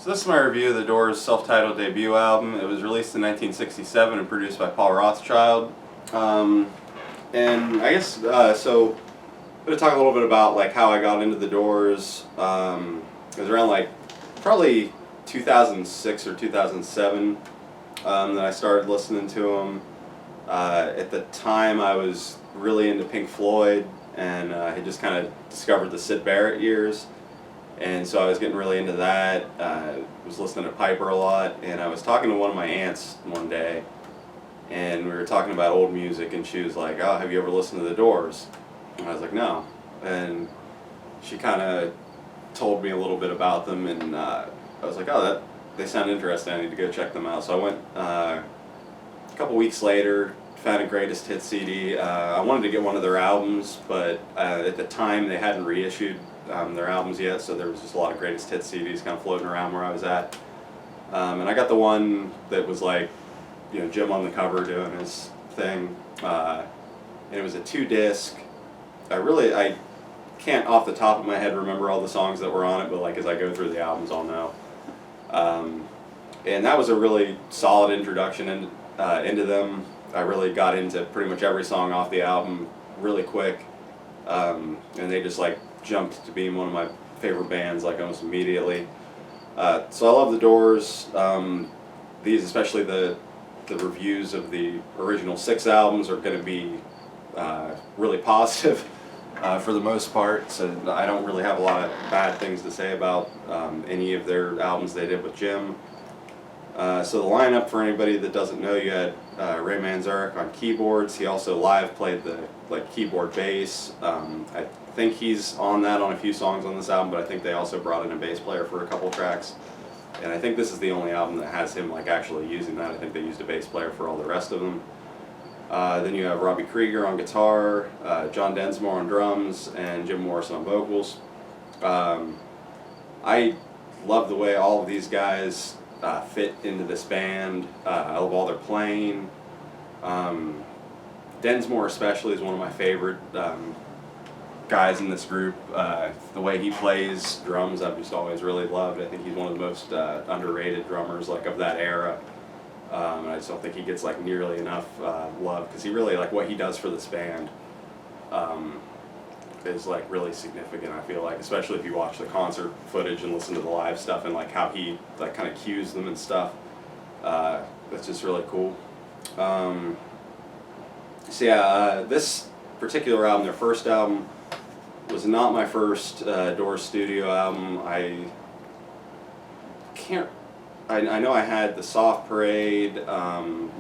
So this is my review of the Doors' self-titled debut album. It was released in 1967 and produced by Paul Rothchild. And I guess, so I'm going to talk a little bit about like how I got into the Doors. It was around like probably 2006 or 2007 that I started listening to them. At the time I was really into Pink Floyd and had just kind of discovered the Syd Barrett years. And so I was getting really into that. Was listening to Piper a lot, and I was talking to one of my aunts one day, and we were talking about old music, and she was like, "Oh, have you ever listened to the Doors?" And I was like, "No." And she kind of told me a little bit about them, and I was like, "Oh, they sound interesting. I need to go check them out." So I went a couple weeks later, found a greatest hits CD. I wanted to get one of their albums, but at the time they hadn't reissued their albums yet, so there was just a lot of greatest hits CDs kind of floating around where I was at. And I got the one that was like, Jim on the cover doing his thing, and it was a 2-disc. I can't off the top of my head remember all the songs that were on it, but like as I go through the albums, I'll know. And that was a really solid introduction into them. I really got into pretty much every song off the album really quick, and they just like jumped to being one of my favorite bands like almost immediately. So I love the Doors. These, especially the reviews of the original 6 albums, are going to be really positive for the most part. So I don't really have a lot of bad things to say about any of their albums they did with Jim. So the lineup, for anybody that doesn't know, you had Ray Manzarek on keyboards. He also live played the keyboard bass. I think he's on a few songs on this album, but I think they also brought in a bass player for a couple tracks. And I think this is the only album that has him actually using that. I think they used a bass player for all the rest of them. Then you have Robbie Krieger on guitar, John Densmore on drums, and Jim Morrison on vocals. I love the way all of these guys fit into this band. I love all their playing. Densmore especially is one of my favorite guys in this group. The way he plays drums, I've just always really loved. I think he's one of the most underrated drummers of that era. And I just don't think he gets nearly enough love, because he really, what he does for this band is really significant, I feel like, especially if you watch the concert footage and listen to the live stuff, and how he kind of cues them and stuff. That's just really cool. So yeah, this particular album, their first album, was not my first Doors studio album. I know I had The Soft Parade,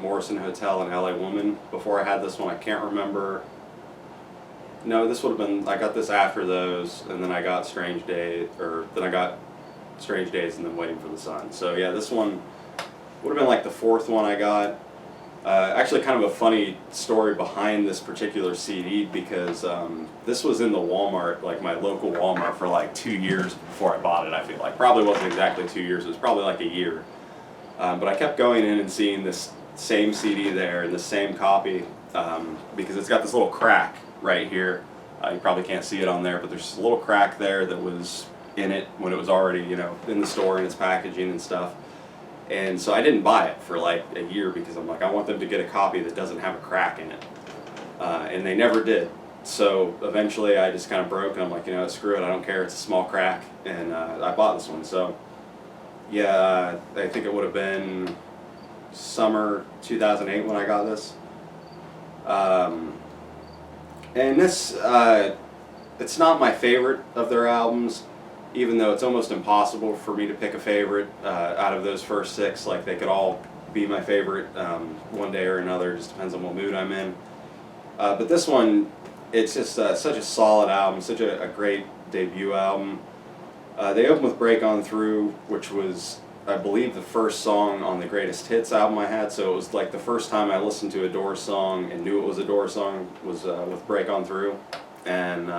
Morrison Hotel, and LA Woman before I had this one. I can't remember. No, this would have been, I got this after those, and then I got Strange Days and then Waiting for the Sun. So yeah, this one would have been the 4th one I got. Actually, kind of a funny story behind this particular CD, because this was in the Walmart, my local Walmart, for 2 years before I bought it, I feel like. Probably wasn't exactly 2 years, it was probably a year. But I kept going in and seeing this same CD there and the same copy, because it's got this little crack right here. You probably can't see it on there, but there's a little crack there that was in it when it was already, in the store and its packaging and stuff. And so I didn't buy it for a year, because I'm I want them to get a copy that doesn't have a crack in it. And they never did. So eventually I just kind of broke, and I'm screw it, I don't care, it's a small crack. And I bought this one. So yeah, I think it would have been summer 2008 when I got this. And this, it's not my favorite of their albums, even though it's almost impossible for me to pick a favorite out of those first 6. They could all be my favorite one day or another, just depends on what mood I'm in. But this one, it's just such a solid album, such a great debut album. They opened with Break On Through, which was, I believe, the first song on the Greatest Hits album I had, so it was the first time I listened to a Doors song and knew it was a Doors song was with Break On Through. And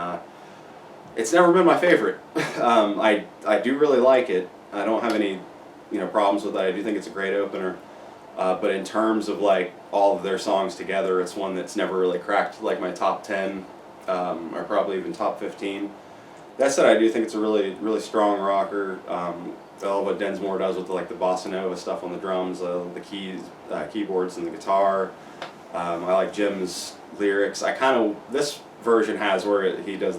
it's never been my favorite. I do really like it. I don't have any problems with it. I do think it's a great opener. But in terms of all of their songs together, it's one that's never really cracked my top 10, or probably even top 15. That said, I do think it's a really, really strong rocker. what Densmore does with like the bossa nova stuff on the drums, the keyboards, and the guitar. I like Jim's lyrics. This version has where he does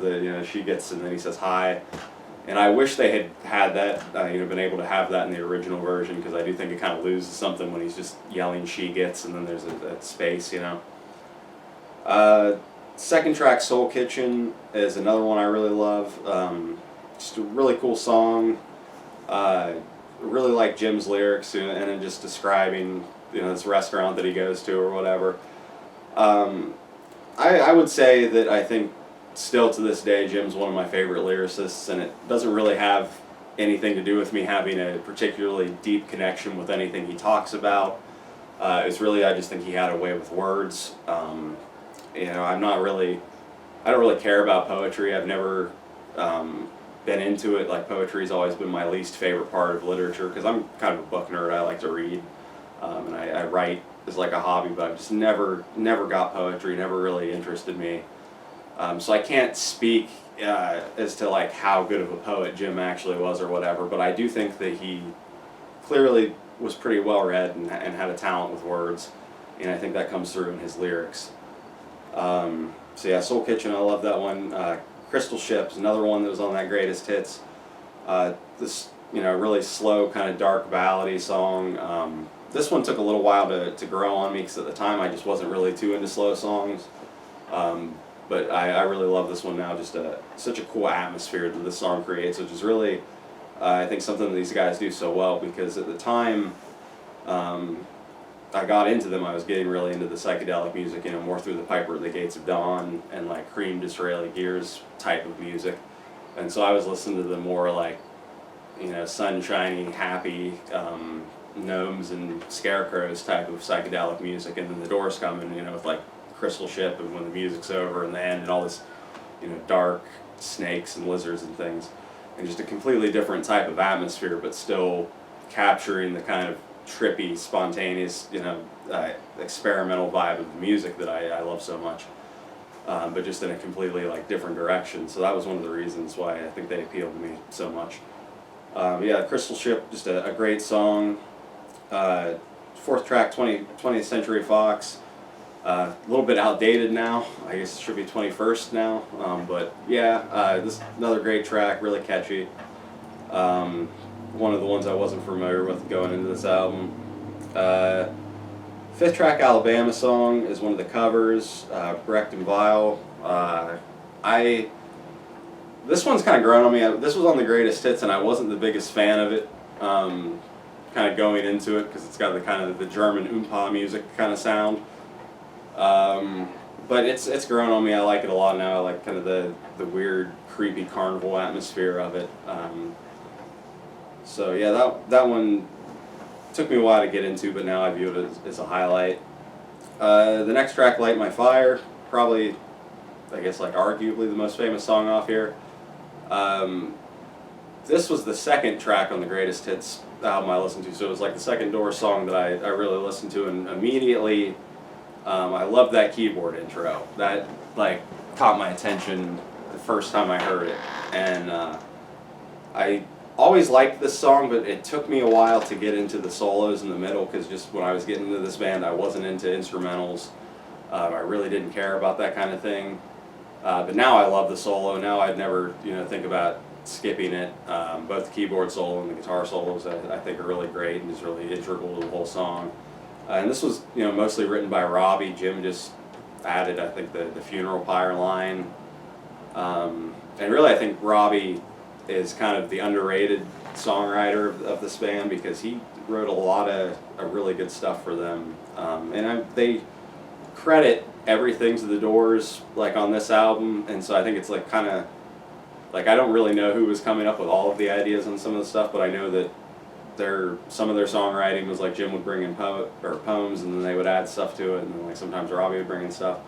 she gets and then he says hi, and I wish they had that been able to have that in the original version, because I do think it kind of loses something when he's just yelling she gets and then there's a space. Second track, Soul Kitchen, is another one I really love. Just a really cool song. Really like Jim's lyrics and then just describing this restaurant that he goes to or whatever. I would say that I think still to this day Jim's one of my favorite lyricists, and it doesn't really have anything to do with me having a particularly deep connection with anything he talks about. It's really, I just think he had a way with words. I don't really care about poetry. I've never been into it. Like, poetry's always been my least favorite part of literature, because I'm kind of a book nerd. I like to read, and I write as like a hobby, but I've just never got poetry. Never really interested me. So I can't speak as to like how good of a poet Jim actually was or whatever. But I do think that he clearly was pretty well read and had a talent with words, and I think that comes through in his lyrics. So yeah, Soul Kitchen, I love that one. Crystal Ship is another one that was on that greatest hits. This really slow, kind of dark ballady song. This one took a little while to grow on me, because at the time I just wasn't really too into slow songs. But I really love this one now. Just such a cool atmosphere that this song creates, which is really I think something that these guys do so well, because at the time I got into them, I was getting really into the psychedelic music, more through the Piper at the Gates of Dawn and like Cream Disraeli Gears type of music. And so I was listening to the more like, sunshiny, happy, gnomes and scarecrows type of psychedelic music, and then the Doors come in, with like Crystal Ship, and when the music's over and the end and all this, dark snakes and lizards and things, and just a completely different type of atmosphere, but still capturing the kind of trippy, spontaneous, experimental vibe of the music that I love so much, but just in a completely like different direction. So that was one of the reasons why I think they appealed to me so much. Crystal Ship, just a great song. Fourth track, 20th Century Fox. A little bit outdated now. I guess it should be 21st now. But yeah, this is another great track, really catchy. One of the ones I wasn't familiar with going into this album. Fifth track, Alabama Song, is one of the covers, Brecht and Vile. This one's kind of grown on me. This was on the greatest hits, and I wasn't the biggest fan of it, kind of going into it, because it's got the kind of the German oompa music kind of sound. But it's grown on me. I like it a lot now. I like kind of the weird, creepy carnival atmosphere of it. So yeah, that one took me a while to get into, but now I view it as a highlight. The next track, Light My Fire, probably, I guess, like arguably the most famous song off here. This was the second track on the Greatest Hits album I listened to, so it was like the second Doors song that I really listened to, and immediately I loved that keyboard intro. That like caught my attention the first time I heard it, and I always liked this song, but it took me a while to get into the solos in the middle, because just when I was getting into this band, I wasn't into instrumentals. I really didn't care about that kind of thing. But now I love the solo. Now I'd never, think about skipping it. Both the keyboard solo and the guitar solos I think are really great and just really integral to the whole song. And this was, mostly written by Robbie. Jim just added, I think, the funeral pyre line. And really, I think Robbie is kind of the underrated songwriter of this band, because he wrote a lot of really good stuff for them. They credit everything to the Doors, like on this album, and so I think it's like kind of like, I don't really know who was coming up with all of the ideas on some of the stuff, but I know that some of their songwriting was like Jim would bring in poems, and then they would add stuff to it, and then like sometimes Robbie would bring in stuff.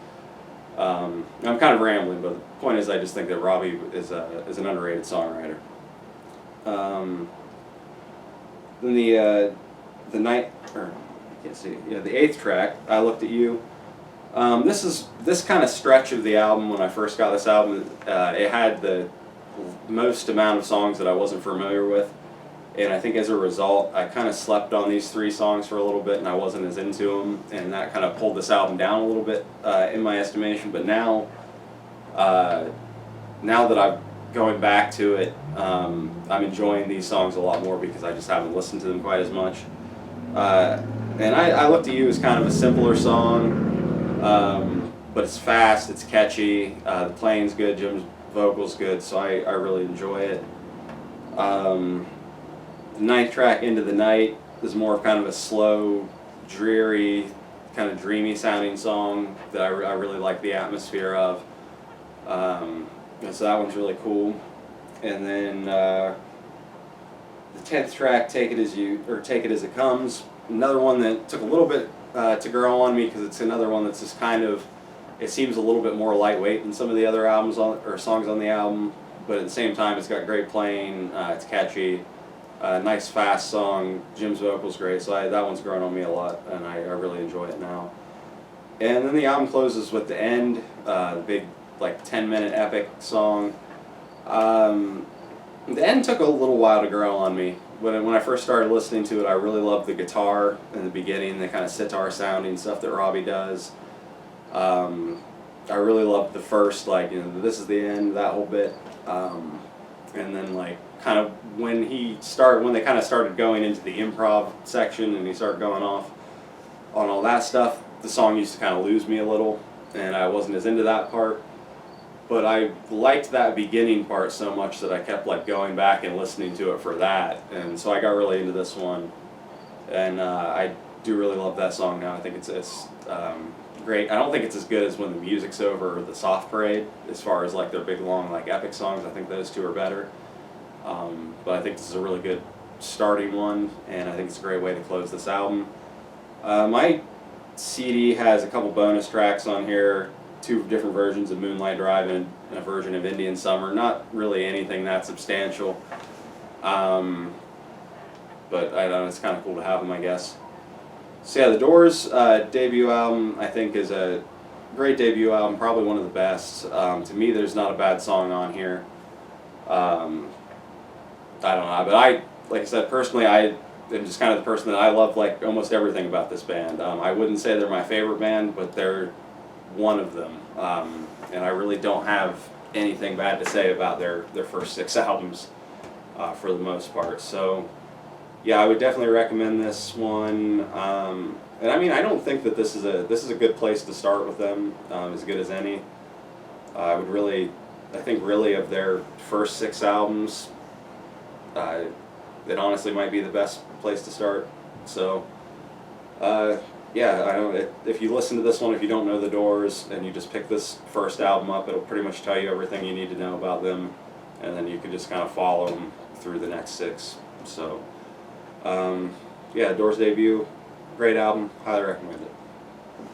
I'm kind of rambling, but the point is, I just think that Robbie is an underrated songwriter. Then the eighth track, I Looked at You. This kind of stretch of the album, when I first got this album, it had the most amount of songs that I wasn't familiar with. And I think as a result, I kind of slept on these 3 songs for a little bit, and I wasn't as into them, and that kind of pulled this album down a little bit in my estimation. But now, now that I'm going back to it, I'm enjoying these songs a lot more because I just haven't listened to them quite as much. And I Look to You as kind of a simpler song, but it's fast, it's catchy, the playing's good, Jim's vocal's good, so I really enjoy it. The 9th track, Into the Night, is more of kind of a slow, dreary, kind of dreamy sounding song that I really like the atmosphere of. And so that one's really cool. And then the 10th track, Take It As It Comes, another one that took a little bit to grow on me because it's another one that's just kind of, it seems a little bit more lightweight than some of the other songs on the album, but at the same time it's got great playing, it's catchy. Nice fast song. Jim's vocal's great, so that one's grown on me a lot, and I really enjoy it now. And then the album closes with The End, the big 10-minute epic song. The End took a little while to grow on me. When I first started listening to it, I really loved the guitar in the beginning, the kind of sitar sounding stuff that Robbie does. I really loved the first, this is the end, that whole bit. And then kind of when they kind of started going into the improv section and he started going off on all that stuff, the song used to kind of lose me a little, and I wasn't as into that part. But I liked that beginning part so much that I kept going back and listening to it for that, and so I got really into this one, and I do really love that song now. I think it's great. I don't think it's as good as When the Music's Over or The Soft Parade as far as their big long epic songs. I think those two are better. But I think this is a really good starting one, and I think it's a great way to close this album. My CD has a couple bonus tracks on here, 2 different versions of Moonlight Drive and a version of Indian Summer. Not really anything that substantial, but I don't know, it's kind of cool to have them, I guess. So yeah, The Doors' debut album, I think, is a great debut album, probably one of the best. To me, there's not a bad song on here. I don't know, but like I said, personally, I am just kind of the person that I love almost everything about this band. I wouldn't say they're my favorite band, but they're one of them. And I really don't have anything bad to say about their first 6 albums for the most part. So yeah, I would definitely recommend this one. And I mean, I don't think that this is a good place to start with them, as good as any. I think really of their first 6 albums, it honestly might be the best place to start. So, yeah, I don't. If you listen to this one, if you don't know The Doors, and you just pick this first album up, it'll pretty much tell you everything you need to know about them, and then you can just kind of follow them through the next 6. So, yeah, Doors' debut, great album, highly recommend it.